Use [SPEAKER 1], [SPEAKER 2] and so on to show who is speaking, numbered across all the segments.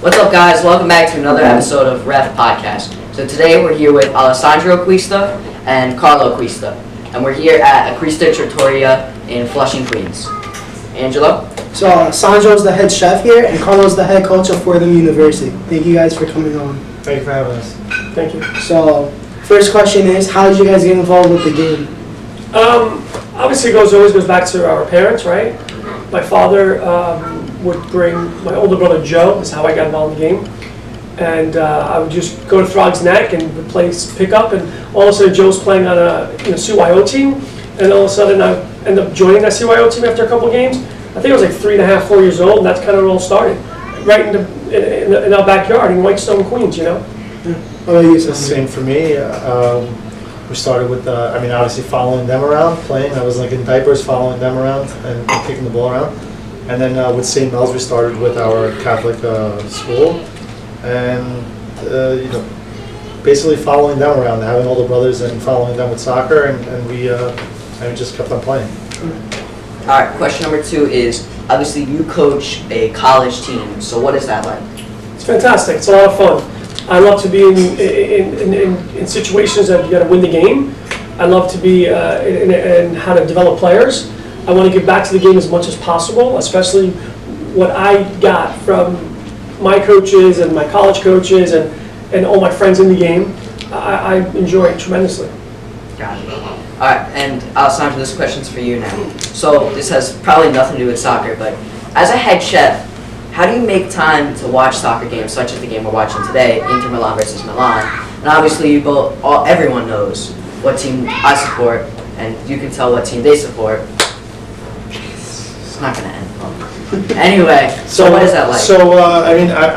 [SPEAKER 1] What's up, guys? Welcome back to another episode of Ref Podcast. So today we're here with Alessandro Acquista and Carlo Acquista, and we're here at Acquista Trattoria in Flushing, Queens. Angelo?
[SPEAKER 2] So Alessandro's the head chef here, and Carlo's the head coach of Fordham University. Thank you guys for coming on.
[SPEAKER 3] Thank you for having us.
[SPEAKER 2] Thank you. So, first question is, how did you guys get involved with the game?
[SPEAKER 4] Obviously, it always goes back to our parents, right? My father would bring my older brother Joe. That's how I got involved in the game. And I would just go to Throg's Neck and would play pickup, and all of a sudden Joe's playing on a CYO team, and all of a sudden I end up joining that CYO team after a couple of games. I think I was like 3.5, 4 years old, and that's kind of where it all started, right in our backyard in Whitestone, Queens.
[SPEAKER 3] It's the same for me. We started with, obviously following them around, playing. I was like in diapers following them around and kicking the ball around. And then with St. Mel's, we started with our Catholic school. And, basically following them around, having older brothers and following them with soccer. And we just kept on playing.
[SPEAKER 1] All right, question number 2 is, obviously you coach a college team, so what is that like?
[SPEAKER 4] It's fantastic. It's a lot of fun. I love to be in situations that you got to win the game. I love to be in how to develop players. I want to give back to the game as much as possible, especially what I got from my coaches and my college coaches and all my friends in the game. I enjoy it tremendously.
[SPEAKER 1] Got it. All right, and Alessandro, this question's for you now. So this has probably nothing to do with soccer, but as a head chef, how do you make time to watch soccer games such as the game we're watching today, Inter Milan versus Milan? And obviously, everyone knows what team I support, and you can tell what team they support. It's not going to end well. Anyway, so what is that like?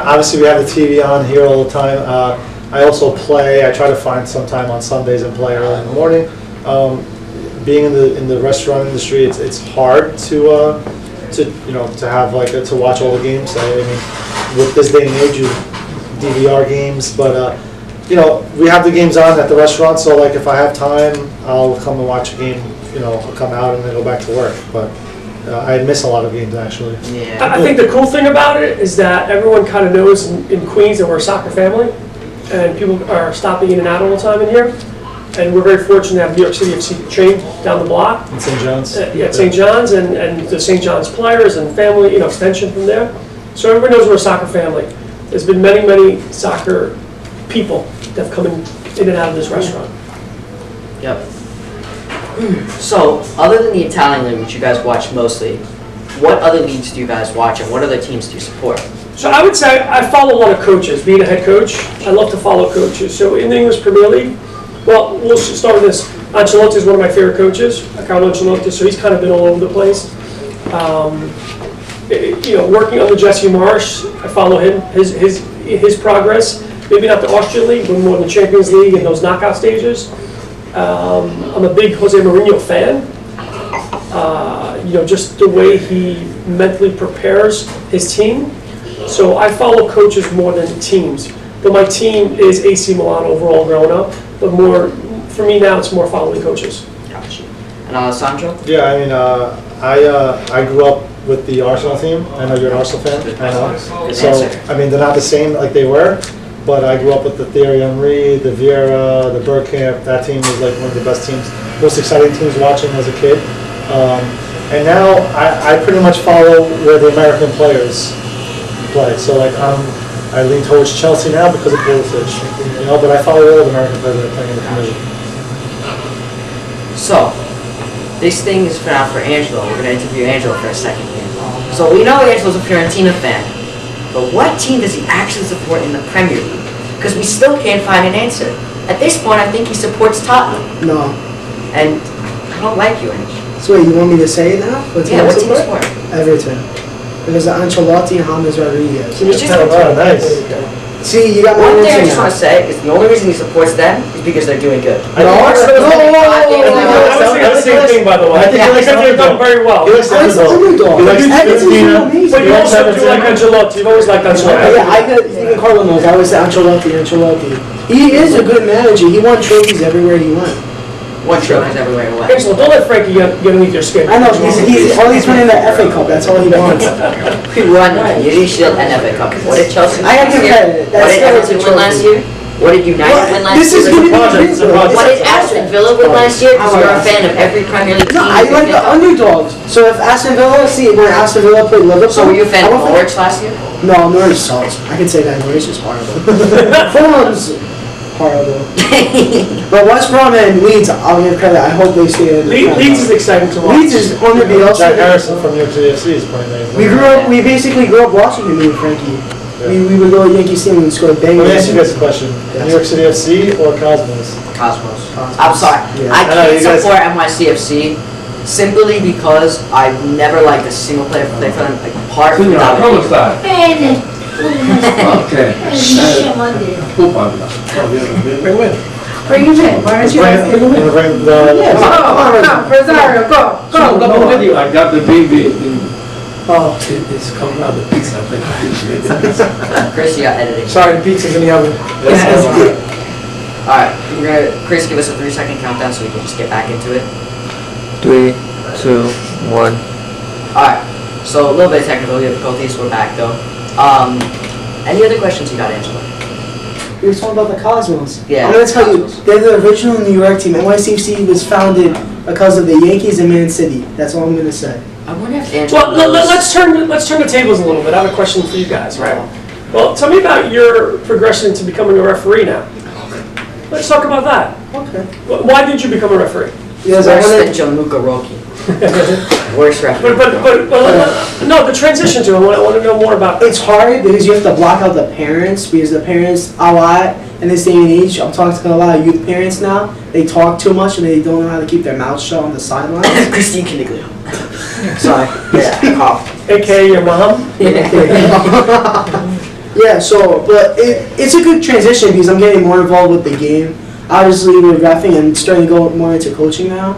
[SPEAKER 3] Obviously we have the TV on here all the time. I also play. I try to find some time on Sundays and play early in the morning. Being in the restaurant industry, it's hard to have to watch all the games. With this day and age, you DVR games, but we have the games on at the restaurant. So if I have time, I'll come and watch a game. I'll come out and then go back to work. But I miss a lot of games actually.
[SPEAKER 1] Yeah.
[SPEAKER 4] I think the cool thing about it is that everyone kind of knows in Queens that we're a soccer family, and people are stopping in and out all the time in here. And we're very fortunate to have New York City FC trained down the block.
[SPEAKER 3] In St. John's.
[SPEAKER 4] At St. John's and the St. John's players and family, extension from there. So everybody knows we're a soccer family. There's been many, many soccer people that have come in and out of this restaurant.
[SPEAKER 1] Yep. So, other than the Italian league, which you guys watch mostly, what other leagues do you guys watch, and what other teams do you support?
[SPEAKER 4] So I would say I follow a lot of coaches. Being a head coach, I love to follow coaches. So in the English Premier League, well, we'll start with this. Ancelotti is one of my favorite coaches, Carlo Ancelotti, so he's kind of been all over the place. Working under Jesse Marsch, I follow him, his progress. Maybe not the Austrian League, but more the Champions League and those knockout stages. I'm a big Jose Mourinho fan. Just the way he mentally prepares his team. So I follow coaches more than teams. But my team is AC Milan overall growing up. But for me now, it's more following coaches.
[SPEAKER 1] Gotcha. And Alessandro?
[SPEAKER 3] Yeah, I grew up with the Arsenal team. I know you're an Arsenal fan. I know.
[SPEAKER 1] Good
[SPEAKER 3] So
[SPEAKER 1] answer.
[SPEAKER 3] they're not the same like they were, but I grew up with the Thierry Henry, the Vieira, the Bergkamp. That team was like one of the best teams, most exciting teams watching as a kid. And now I pretty much follow where the American players play. So I lean towards Chelsea now because of Pulisic, but I follow all the American players that are playing in the Premier League.
[SPEAKER 1] So, this thing is now for Angelo. We're going to interview Angelo for a second here. So, we know Angelo's a Fiorentina fan, but what team does he actually support in the Premier League? Because we still can't find an answer. At this point, I think he supports Tottenham.
[SPEAKER 2] No.
[SPEAKER 1] And I don't like you, Angelo.
[SPEAKER 2] So wait, you want me to say it now? What team I
[SPEAKER 1] what team you
[SPEAKER 2] support?
[SPEAKER 1] support?
[SPEAKER 2] Everton. Because of Ancelotti and James Rodriguez.
[SPEAKER 1] It's just
[SPEAKER 3] Nice.
[SPEAKER 2] See, you got my
[SPEAKER 1] one thing I
[SPEAKER 2] answer
[SPEAKER 1] just want
[SPEAKER 2] now.
[SPEAKER 1] to say is the only reason he supports them is because they're doing good.
[SPEAKER 3] I
[SPEAKER 4] was thinking the same thing, by the way.
[SPEAKER 3] I think he likes
[SPEAKER 4] Because they've done
[SPEAKER 3] underdog.
[SPEAKER 4] very well.
[SPEAKER 3] He likes the
[SPEAKER 2] It's
[SPEAKER 3] underdog.
[SPEAKER 2] underdog.
[SPEAKER 3] He likes
[SPEAKER 2] Everton's
[SPEAKER 3] Fiorentina.
[SPEAKER 2] amazing.
[SPEAKER 4] But you also do like Ancelotti. You've always liked Ancelotti.
[SPEAKER 2] Even Carlo knows. I always say Ancelotti. He is a good manager. He won trophies everywhere he went.
[SPEAKER 1] One trophy's everywhere in the West.
[SPEAKER 4] Angelo, don't let Frankie get underneath your skin.
[SPEAKER 2] I know, he's winning the FA Cup, that's all he wants.
[SPEAKER 1] We won Community Shield and FA Cup. What did Chelsea win
[SPEAKER 2] I have
[SPEAKER 1] last
[SPEAKER 2] to
[SPEAKER 1] year?
[SPEAKER 2] credit.
[SPEAKER 1] What did Everton win last year? What did United win last
[SPEAKER 2] This is
[SPEAKER 1] year?
[SPEAKER 2] gonna be
[SPEAKER 3] It's a project.
[SPEAKER 1] What did Aston Villa win last year? Because you're a fan of every Premier League team.
[SPEAKER 2] No, I like the underdogs. So if Aston Villa, when Aston Villa played Liverpool.
[SPEAKER 1] So were you a fan
[SPEAKER 2] I
[SPEAKER 1] of
[SPEAKER 2] went for-
[SPEAKER 1] Norwich last year?
[SPEAKER 2] No, Norwich sucks. I can say that Norwich is horrible. Fulham's horrible. But West Brom and Leeds, I'll give credit. I hope they stay in.
[SPEAKER 4] Leeds is exciting to watch.
[SPEAKER 2] Leeds is on the BL.
[SPEAKER 3] Jack Harrison from New York City FC is playing there.
[SPEAKER 2] We basically grew up watching him, me and Frankie. We would go to Yankee Stadium and score bangers.
[SPEAKER 3] Let me ask you guys a question. New York City FC or Cosmos?
[SPEAKER 1] Cosmos. I'm sorry.
[SPEAKER 2] Yeah.
[SPEAKER 1] I
[SPEAKER 3] I know,
[SPEAKER 1] can't
[SPEAKER 3] you guys-
[SPEAKER 1] support NYCFC simply because I've never liked a single player play for them, like, apart from
[SPEAKER 5] Signora, come
[SPEAKER 1] David.
[SPEAKER 5] stai?
[SPEAKER 6] Bene.
[SPEAKER 5] Ok. Pupalla.
[SPEAKER 4] Bring him in.
[SPEAKER 6] Bring him in. Why don't you guys bring him in?
[SPEAKER 3] Bring the.
[SPEAKER 6] Come, Rosario, go,
[SPEAKER 5] So,
[SPEAKER 6] go.
[SPEAKER 5] dopo vedi, I got the baby.
[SPEAKER 2] Oh,
[SPEAKER 5] It's coming out the pizza. I think.
[SPEAKER 1] Chris, you got editing.
[SPEAKER 4] Sorry, the pizza's in the oven.
[SPEAKER 1] Alright, we're gonna, Chris, give us a 3-second countdown so we can just get back into it.
[SPEAKER 7] 3, 2, 1.
[SPEAKER 1] Alright, so a little bit of technical difficulties, we're back though. Any other questions you got, Angela?
[SPEAKER 2] we were talking about the Cosmos.
[SPEAKER 1] Yeah,
[SPEAKER 2] I'm gonna tell you,
[SPEAKER 1] Cosmos.
[SPEAKER 2] they're the original New York team. NYCFC was founded because of the Yankees and Man City. That's all I'm gonna say.
[SPEAKER 1] I wonder if Angela
[SPEAKER 4] Well,
[SPEAKER 1] knows.
[SPEAKER 4] let's turn the tables a little bit. I have a question for you guys, right? Well, tell me about your progression to becoming a referee now. Let's talk about that.
[SPEAKER 2] Okay.
[SPEAKER 4] Why did you become a referee?
[SPEAKER 2] Because I
[SPEAKER 1] Worse than
[SPEAKER 2] wanted,
[SPEAKER 1] Gianluca Rocchi. Worst referee.
[SPEAKER 4] But no, the transition to it. I want to know more about that.
[SPEAKER 2] it's hard because you have to block out the parents because the parents a lot in this day and age. I'm talking to a lot of youth parents now. They talk too much and they don't know how to keep their mouth shut on the sidelines.
[SPEAKER 1] Christine Caniglio. Sorry. Yeah, cough.
[SPEAKER 4] AKA your mom.
[SPEAKER 2] Yeah, so, but it's a good transition because I'm getting more involved with the game. Obviously, with reffing and starting to go more into coaching now.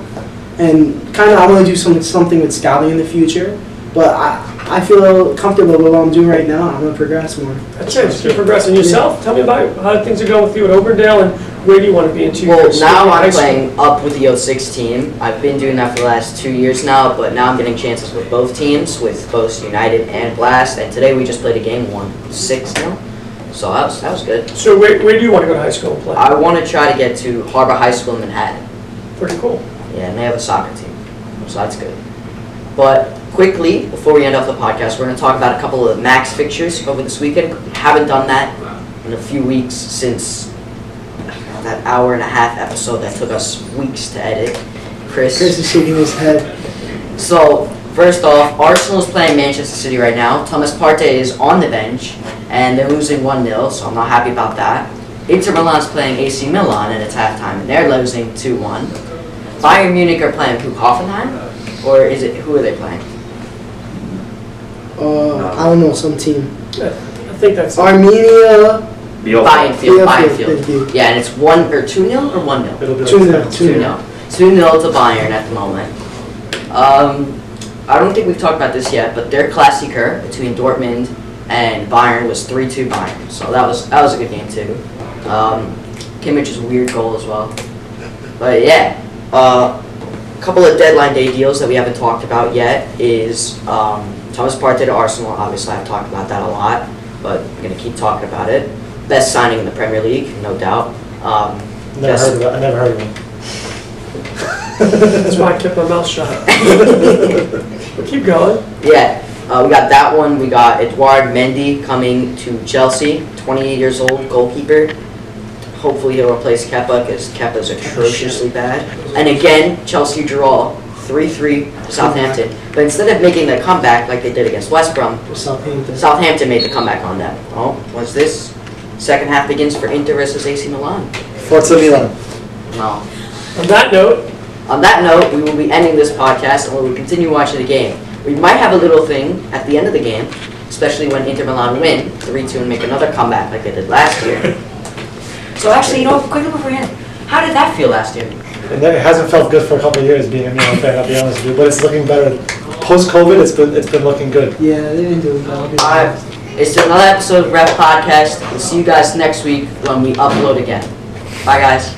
[SPEAKER 2] And kind of, I want to do something with scouting in the future. But I feel comfortable with what I'm doing right now. I'm going to progress more.
[SPEAKER 4] That's it. You're progressing yourself. Tell me about how things are going with you at Oberndale and where do you want to be in 2
[SPEAKER 1] Well,
[SPEAKER 4] years?
[SPEAKER 1] now
[SPEAKER 4] High
[SPEAKER 1] I'm
[SPEAKER 4] school.
[SPEAKER 1] playing up with the 06 team. I've been doing that for the last 2 years now, but now I'm getting chances with both teams, with both United and Blast. And today we just played a game, won 6-0. So that was good.
[SPEAKER 4] So where do you want to go to high school and play?
[SPEAKER 1] I want to try to get to Harbor High School in Manhattan.
[SPEAKER 4] Pretty cool.
[SPEAKER 1] Yeah, and they have a soccer team, so that's good. But quickly, before we end off the podcast, we're going to talk about a couple of max fixtures over this weekend. Haven't done that in a few weeks since that hour-and-a-half episode that took us weeks to edit.
[SPEAKER 2] Chris is shaking his head.
[SPEAKER 1] So, first off, Arsenal is playing Manchester City right now. Thomas Partey is on the bench, and they're losing 1-0, so I'm not happy about that. Inter Milan's playing AC Milan, and it's halftime, and they're losing 2-1. Bayern Munich are playing who, Hoffenheim? Or is it, who are they playing?
[SPEAKER 2] I don't know, some team.
[SPEAKER 4] I think that's
[SPEAKER 2] Armenia.
[SPEAKER 1] Bayernfield.
[SPEAKER 2] Thank you.
[SPEAKER 1] Yeah, and it's 2-0 or 1-0?
[SPEAKER 3] It'll be like
[SPEAKER 2] 2-0.
[SPEAKER 1] 2-0. 2-0 to Bayern at the moment. I don't think we've talked about this yet, but their Klassiker between Dortmund and Bayern was 3-2 Bayern. So that was a good game too. Kimmich's weird goal as well. But yeah, a couple of deadline day deals that we haven't talked about yet is Thomas Partey to Arsenal. Obviously, I've talked about that a lot, but I'm gonna keep talking about it. Best signing in the Premier League, no doubt.
[SPEAKER 3] I never heard of him.
[SPEAKER 4] That's why I kept my mouth shut. But keep going.
[SPEAKER 1] Yeah, we got that one. We got Edouard Mendy coming to Chelsea, 28 years old, goalkeeper. Hopefully he'll replace Kepa because Kepa's atrociously bad. And again, Chelsea draw 3-3 to Southampton. But instead of making the comeback like they did against West Brom, Southampton made the comeback on them. Oh, what's this? Second half begins for Inter versus AC Milan.
[SPEAKER 3] Forza Milan.
[SPEAKER 1] No.
[SPEAKER 4] On that note,
[SPEAKER 1] On that note, we will be ending this podcast and we will continue watching the game. We might have a little thing at the end of the game, especially when Inter Milan win 3-2 and make another comeback like they did last year. So actually, you know what, quickly before we end, how did that feel last year?
[SPEAKER 3] And it hasn't felt good for a couple of years being a Milan fan, I'll be honest with you, but it's looking better. Post-COVID, it's been looking good.
[SPEAKER 2] Yeah, they didn't do well.
[SPEAKER 1] Alright, it's another episode of Ref Podcast. We'll see you guys next week when we upload again. Bye guys.